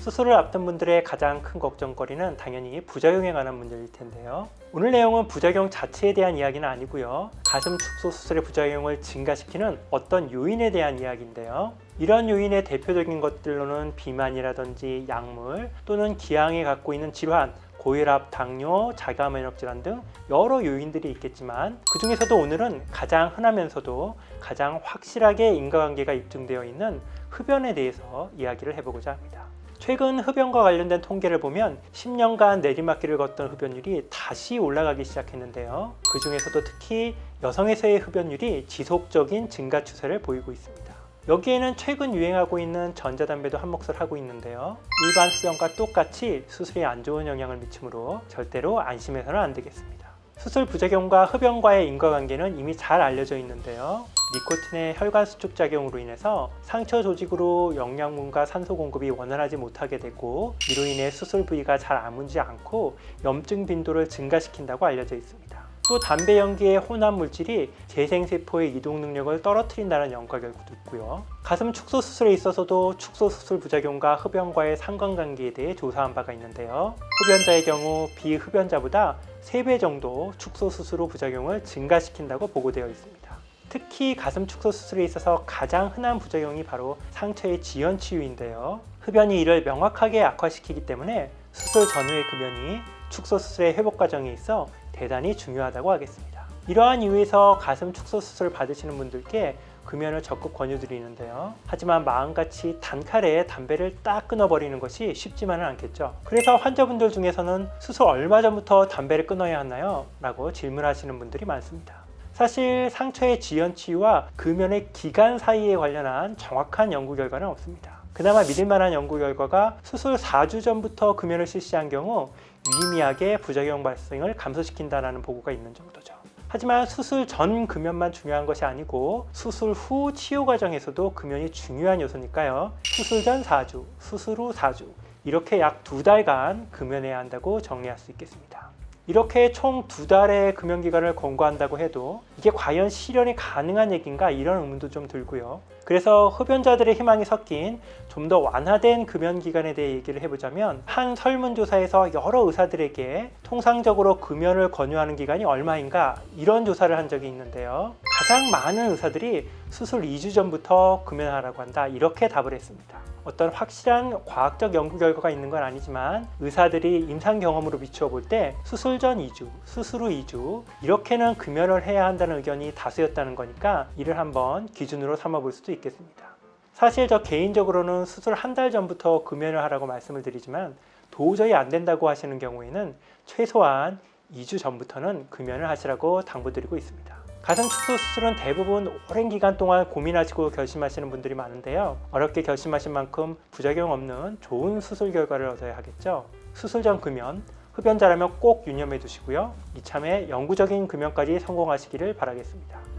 수술을 앞둔 분들의 가장 큰 걱정거리는 당연히 부작용에 관한 문제일 텐데요. 오늘 내용은 부작용 자체에 대한 이야기는 아니고요. 가슴 축소 수술의 부작용을 증가시키는 어떤 요인에 대한 이야기인데요. 이런 요인의 대표적인 것들로는 비만이라든지 약물 또는 기왕에 갖고 있는 질환, 고혈압, 당뇨, 자가면역 질환 등 여러 요인들이 있겠지만 그 중에서도 오늘은 가장 흔하면서도 가장 확실하게 인과관계가 입증되어 있는 흡연에 대해서 이야기를 해보고자 합니다. 최근 흡연과 관련된 통계를 보면 10년간 내리막길을 걷던 흡연율이 다시 올라가기 시작했는데요. 그 중에서도 특히 여성에서의 흡연율이 지속적인 증가 추세를 보이고 있습니다. 여기에는 최근 유행하고 있는 전자담배도 한몫을 하고 있는데요. 일반 흡연과 똑같이 수술에 안 좋은 영향을 미치므로 절대로 안심해서는 안 되겠습니다. 수술 부작용과 흡연과의 인과관계는 이미 잘 알려져 있는데요. 니코틴의 혈관 수축 작용으로 인해서 상처 조직으로 영양분과 산소 공급이 원활하지 못하게 되고 이로 인해 수술 부위가 잘 아물지 않고 염증 빈도를 증가시킨다고 알려져 있습니다. 또 담배 연기의 혼합 물질이 재생세포의 이동 능력을 떨어뜨린다는 연구 결과도 있고요. 가슴 축소 수술에 있어서도 축소 수술 부작용과 흡연과의 상관관계에 대해 조사한 바가 있는데요. 흡연자의 경우 비흡연자보다 3배 정도 축소 수술 후 부작용을 증가시킨다고 보고되어 있습니다. 특히 가슴 축소 수술에 있어서 가장 흔한 부작용이 바로 상처의 지연 치유인데요. 흡연이 이를 명확하게 악화시키기 때문에 수술 전후의 급연이 축소 수술의 회복 과정에 있어 대단히 중요하다고 하겠습니다. 이러한 이유에서 가슴 축소 수술 받으시는 분들께 금연을 적극 권유드리는데요. 하지만 마음같이 단칼에 담배를 딱 끊어버리는 것이 쉽지만은 않겠죠. 그래서 환자분들 중에서는 수술 얼마 전부터 담배를 끊어야 하나요? 라고 질문하시는 분들이 많습니다. 사실 상처의 지연 치유와 금연의 기간 사이에 관련한 정확한 연구 결과는 없습니다. 그나마 믿을 만한 연구 결과가 수술 4주 전부터 금연을 실시한 경우 유의미하게 부작용 발생을 감소시킨다는 보고가 있는 정도죠. 하지만 수술 전 금연만 중요한 것이 아니고 수술 후 치유 과정에서도 금연이 중요한 요소니까요. 수술 전 4주, 수술 후 4주 이렇게 약 2달간 금연해야 한다고 정리할 수 있겠습니다. 이렇게 총 2달의 금연 기간을 권고한다고 해도 이게 과연 실현이 가능한 얘기인가 이런 의문도 좀 들고요. 그래서 흡연자들의 희망이 섞인 좀 더 완화된 금연 기간에 대해 얘기를 해보자면 한 설문조사에서 여러 의사들에게 통상적으로 금연을 권유하는 기간이 얼마인가 이런 조사를 한 적이 있는데요. 가장 많은 의사들이 수술 2주 전부터 금연하라고 한다 이렇게 답을 했습니다. 어떤 확실한 과학적 연구 결과가 있는 건 아니지만 의사들이 임상 경험으로 비추어 볼 때 수술 전 2주, 수술 후 2주 이렇게는 금연을 해야 한다는 의견이 다수였다는 거니까 이를 한번 기준으로 삼아 볼 수도 있겠습니다. 사실 저 개인적으로는 수술 한 달 전부터 금연을 하라고 말씀을 드리지만 도저히 안 된다고 하시는 경우에는 최소한 2주 전부터는 금연을 하시라고 당부드리고 있습니다. 가슴 축소 수술은 대부분 오랜 기간 동안 고민하시고 결심하시는 분들이 많은데요. 어렵게 결심하신 만큼 부작용 없는 좋은 수술 결과를 얻어야 하겠죠. 수술 전 금연, 흡연자라면 꼭 유념해 두시고요. 이참에 영구적인 금연까지 성공하시기를 바라겠습니다.